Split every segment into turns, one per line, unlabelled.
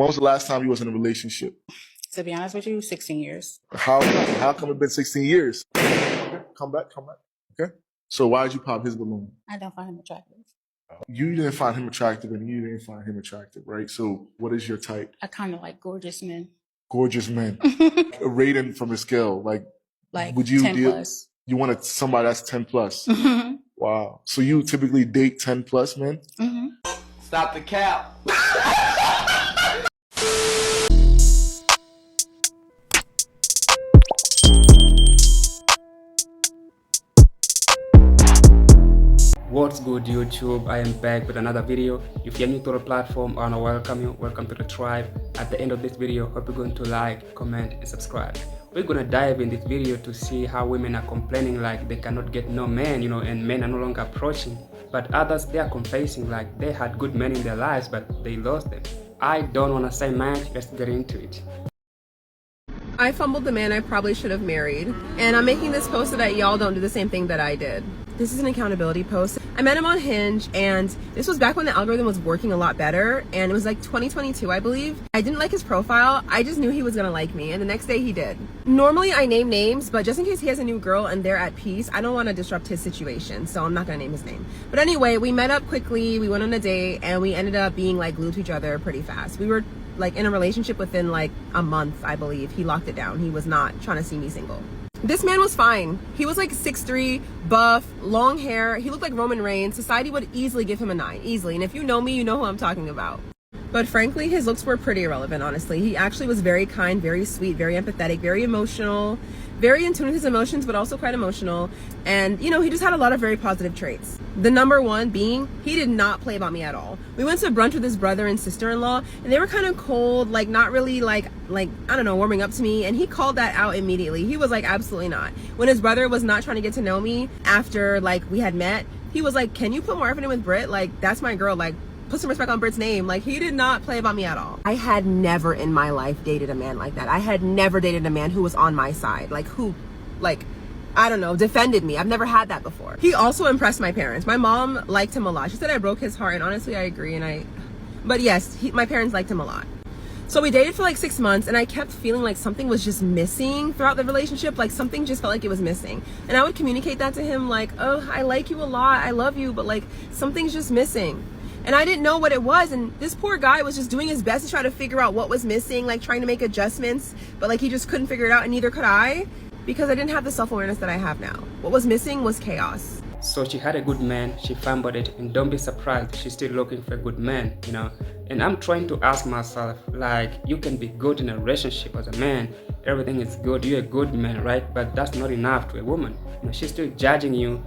When was the last time you was in a relationship?
To be honest with you, 16 years.
How come it been 16 years? Okay, come back. Okay. So why did you pop his balloon?
I don't find him attractive.
You didn't find him attractive and you didn't find him attractive, right? So what is your type?
I kind of like gorgeous men.
Gorgeous men. A rating from a scale, like would you
10 plus.
You wanted somebody that's 10 plus? Wow. So you typically date 10 plus men?
Stop the cap.
What's good, YouTube? I am back with another video. If you're new to the platform, I want to welcome you. Welcome to the tribe. At the end of this video, hope you're going to like, comment, and subscribe. We're going to dive in this video to see how women are complaining like they cannot get no man, and men are no longer approaching. But others, they are confessing like they had good men in their lives, but they lost them. I don't want to say much. Let's get into it.
I fumbled the man I probably should have married, and I'm making this post so that y'all don't do the same thing that I did. This is an accountability post. I met him on Hinge, and this was back when the algorithm was working a lot better, and it was like 2022, I believe. I didn't like his profile. I just knew he was gonna like me, and the next day he did. Normally I name names, but just in case he has a new girl and they're at peace, I don't want to disrupt his situation, so I'm not gonna name his name. But anyway, we met up quickly, we went on a date, and we ended up being like glued to each other pretty fast. We were like in a relationship within like a month, I believe. He locked it down. He was not trying to see me single. This man was fine. He was like 6'3", buff, long hair. He looked like Roman Reigns. Society would easily give him a 9, easily. And if you know me, you know who I'm talking about. But frankly, his looks were pretty irrelevant, honestly. He actually was very kind, very sweet, very empathetic, very emotional, very in tune with his emotions, but also quite emotional. And, he just had a lot of very positive traits. The number one being, he did not play about me at all. We went to brunch with his brother and sister-in-law, and they were kind of cold, like not really like, I don't know, warming up to me. And he called that out immediately. He was like, absolutely not. When his brother was not trying to get to know me after like we had met, he was like, can you put more effort in with Britt? Like, that's my girl. Like, put some respect on Britt's name. Like, he did not play about me at all. I had never in my life dated a man like that. I had never dated a man who was on my side. I don't know, defended me. I've never had that before. He also impressed my parents. My mom liked him a lot. She said I broke his heart, and honestly, I agree. But yes, my parents liked him a lot. So we dated for like 6 months, and I kept feeling like something was just missing throughout the relationship. Like something just felt like it was missing. And I would communicate that to him like, oh, I like you a lot. I love you, but like something's just missing. And I didn't know what it was, and this poor guy was just doing his best to try to figure out what was missing, like trying to make adjustments, but like he just couldn't figure it out, and neither could I, because I didn't have the self-awareness that I have now. What was missing was chaos.
So she had a good man, she fumbled it, and don't be surprised, she's still looking for a good man, And I'm trying to ask myself, like, you can be good in a relationship as a man, everything is good, you're a good man, right? But that's not enough to a woman. She's still judging you,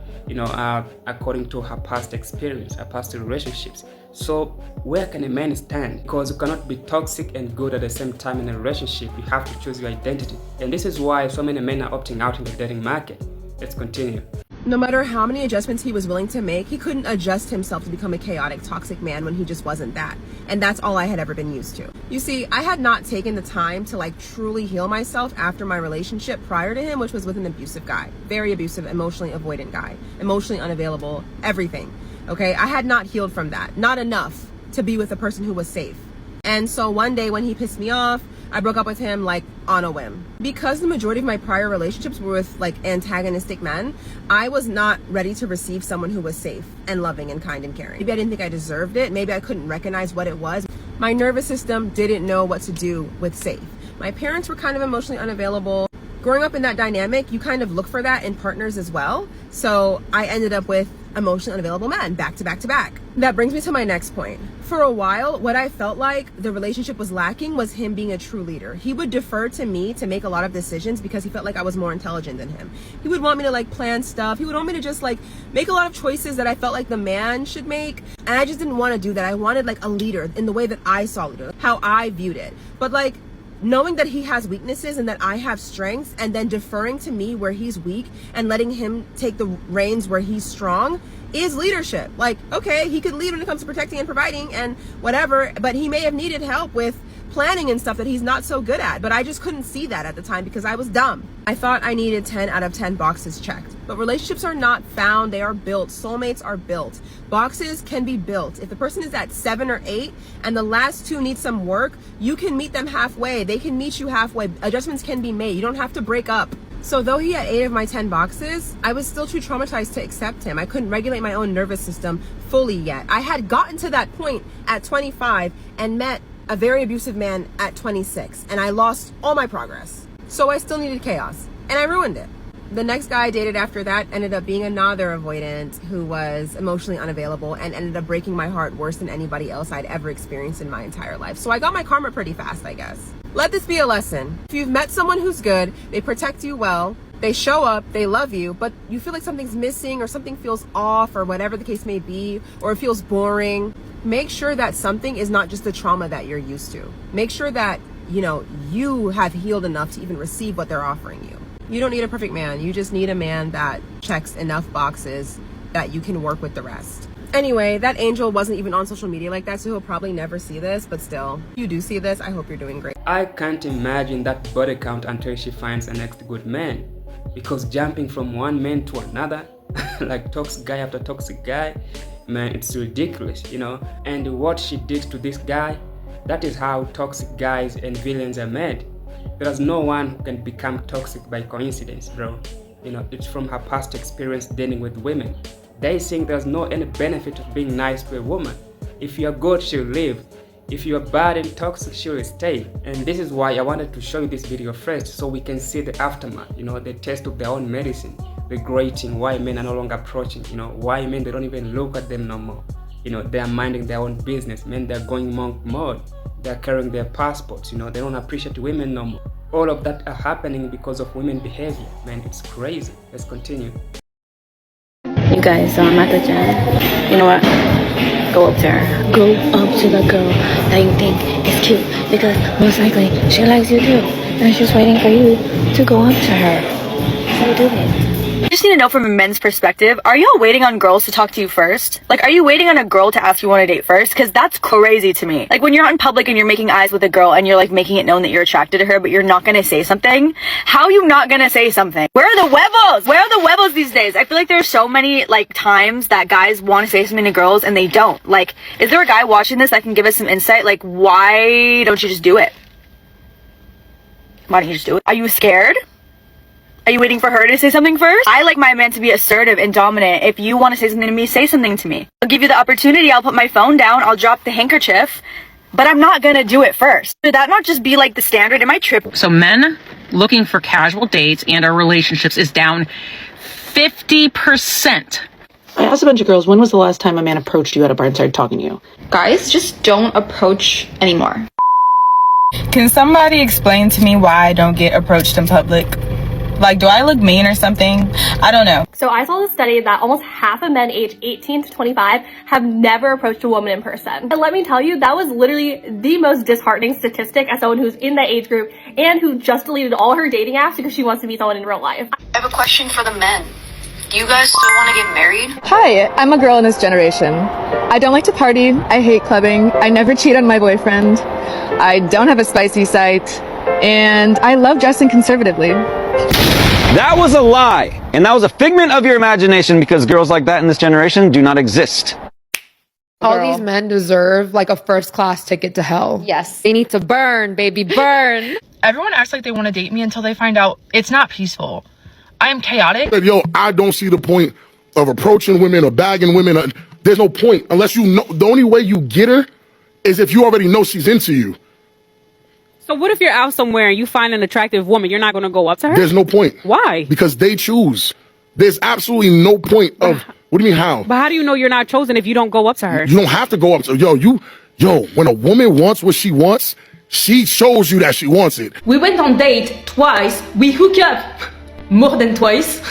according to her past experience, her past relationships. So where can a man stand? Because you cannot be toxic and good at the same time in a relationship. You have to choose your identity. And this is why so many men are opting out in the dating market. Let's continue.
No matter how many adjustments he was willing to make, he couldn't adjust himself to become a chaotic, toxic man when he just wasn't that. And that's all I had ever been used to. You see, I had not taken the time to like truly heal myself after my relationship prior to him, which was with an abusive guy. Very abusive, emotionally avoidant guy. Emotionally unavailable, everything. Okay, I had not healed from that. Not enough to be with a person who was safe. And so one day when he pissed me off, I broke up with him like on a whim. Because the majority of my prior relationships were with like antagonistic men, I was not ready to receive someone who was safe and loving and kind and caring. Maybe I didn't think I deserved it. Maybe I couldn't recognize what it was. My nervous system didn't know what to do with safe. My parents were kind of emotionally unavailable. Growing up in that dynamic, you kind of look for that in partners as well. So I ended up with emotionally unavailable men back to back to back. That brings me to my next point. For a while, what I felt like the relationship was lacking was him being a true leader. He would defer to me to make a lot of decisions because he felt like I was more intelligent than him. He would want me to like plan stuff. He would want me to just like make a lot of choices that I felt like the man should make. And I just didn't want to do that. I wanted like a leader in the way that I saw leader, how I viewed it. But like, knowing that he has weaknesses and that I have strengths, and then deferring to me where he's weak and letting him take the reins where he's strong is leadership. Like, okay, he could lead when it comes to protecting and providing and whatever, but he may have needed help with planning and stuff that he's not so good at, but I just couldn't see that at the time because I was dumb. I thought I needed 10 out of 10 boxes checked, but relationships are not found, they are built. Soulmates are built. Boxes can be built. If the person is at 7 or 8 and the last 2 need some work, you can meet them halfway. They can meet you halfway. Adjustments can be made. You don't have to break up. So though he had 8 of my 10 boxes, I was still too traumatized to accept him. I couldn't regulate my own nervous system fully yet. I had gotten to that point at 25 and met a very abusive man at 26, and I lost all my progress. So I still needed chaos, and I ruined it. The next guy I dated after that ended up being another avoidant who was emotionally unavailable and ended up breaking my heart worse than anybody else I'd ever experienced in my entire life. So I got my karma pretty fast, I guess. Let this be a lesson. If you've met someone who's good, they protect you well, they show up, they love you, but you feel like something's missing or something feels off or whatever the case may be, or it feels boring, make sure that something is not just the trauma that you're used to. Make sure that, you have healed enough to even receive what they're offering you. You don't need a perfect man. You just need a man that checks enough boxes that you can work with the rest. Anyway, that angel wasn't even on social media like that, so he'll probably never see this, but still, if you do see this, I hope you're doing great.
I can't imagine that body count until she finds the next good man. Because jumping from one man to another, like toxic guy after toxic guy, man, it's ridiculous, And what she did to this guy, that is how toxic guys and villains are made. There's no one who can become toxic by coincidence, bro. It's from her past experience dealing with women. They think there's no any benefit of being nice to a woman. If you're good, she'll leave. If you're bad and toxic, she'll stay. And this is why I wanted to show you this video first, so we can see the aftermath, the taste of their own medicine, the grating, why men are no longer approaching, why men, they don't even look at them no more. They are minding their own business. Men, they're going monk mode. They're carrying their passports, they don't appreciate women no more. All of that are happening because of women behavior. Man, it's crazy. Let's continue.
You guys, so I'm at the gym. You know what? Go up to her. Go up to the girl that you think is cute, because most likely she likes you too, and she's waiting for you to go up to her. So do it.
I just need to know from a men's perspective, are y'all waiting on girls to talk to you first? Like, are you waiting on a girl to ask you on a date first? Because that's crazy to me. Like, when you're out in public and you're making eyes with a girl and you're like making it known that you're attracted to her, but you're not gonna say something, how are you not gonna say something? Where are the huevos? Where are the huevos these days? I feel like there's so many times that guys want to say something to girls and they don't. Like, is there a guy watching this that can give us some insight? Like, why don't you just do it? Why don't you just do it? Are you scared? Are you waiting for her to say something first? I like my man to be assertive and dominant. If you want to say something to me, say something to me. I'll give you the opportunity. I'll put my phone down. I'll drop the handkerchief. But I'm not gonna do it first. Should that not just be like the standard? Am I tripping?
So men looking for casual dates and our relationships is down 50%.
I asked a bunch of girls, when was the last time a man approached you at a bar and started talking to you?
Guys, just don't approach anymore.
Can somebody explain to me why I don't get approached in public? Like, do I look mean or something? I don't know.
So I saw a study that almost half of men aged 18 to 25 have never approached a woman in person. And let me tell you, that was literally the most disheartening statistic as someone who's in that age group and who just deleted all her dating apps because she wants to meet someone in real life.
I have a question for the men. Do you guys still want to get married?
Hi, I'm a girl in this generation. I don't like to party. I hate clubbing. I never cheat on my boyfriend. I don't have a spicy side. And I love dressing conservatively.
That was a lie, and that was a figment of your imagination, because girls like that in this generation do not exist.
All these men deserve like a first-class ticket to hell.
Yes.
They need to burn, baby, burn.
Everyone acts like they want to date me until they find out it's not peaceful. I am chaotic.
Yo, I don't see the point of approaching women or bagging women. There's no point unless you know. The only way you get her is if you already know she's into you.
So what if you're out somewhere and you find an attractive woman, you're not going to go up to her?
There's no point.
Why?
Because they choose. There's absolutely no point of, what do you mean how?
But how do you know you're not chosen if you don't go up to her?
You don't have to go up to her. When a woman wants what she wants, she shows you that she wants it.
We went on date twice. We hook up more than twice.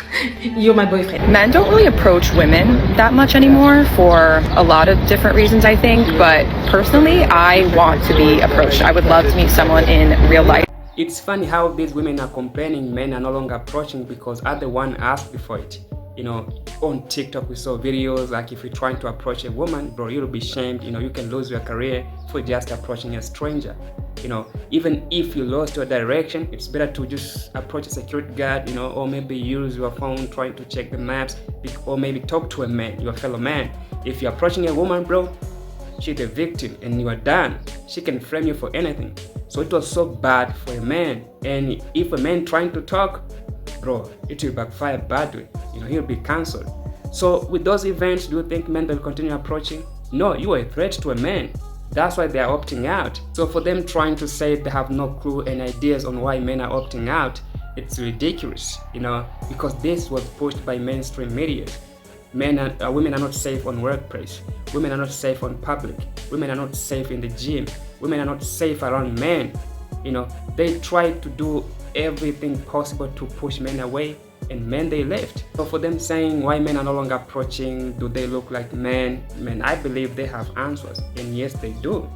You're my boyfriend.
Men don't really approach women that much anymore for a lot of different reasons, I think. But personally, I want to be approached. I would love to meet someone in real life.
It's funny how these women are complaining men are no longer approaching because other one asked before it. On TikTok we saw videos like, if you're trying to approach a woman, bro, you'll be shamed. You can lose your career for just approaching a stranger. You know, even if you lost your direction, it's better to just approach a security guard, you know, or maybe use your phone trying to check the maps, or maybe talk to a man, your fellow man. If you're approaching a woman, bro, she's the victim and you are done. She can frame you for anything. So it was so bad for a man. And if a man trying to talk, bro, it will backfire badly. You know, he'll be cancelled. So with those events, do you think men will continue approaching? No, you are a threat to a man. That's why they are opting out. So for them trying to say they have no clue and ideas on why men are opting out, it's ridiculous, you know, because this was pushed by mainstream media. Women are not safe on workplace. Women are not safe on public. Women are not safe in the gym. Women are not safe around men. You know, they tried to do everything possible to push men away, and men, they left. So for them saying why men are no longer approaching, do they look like men? Men, I believe they have answers, and yes, they do.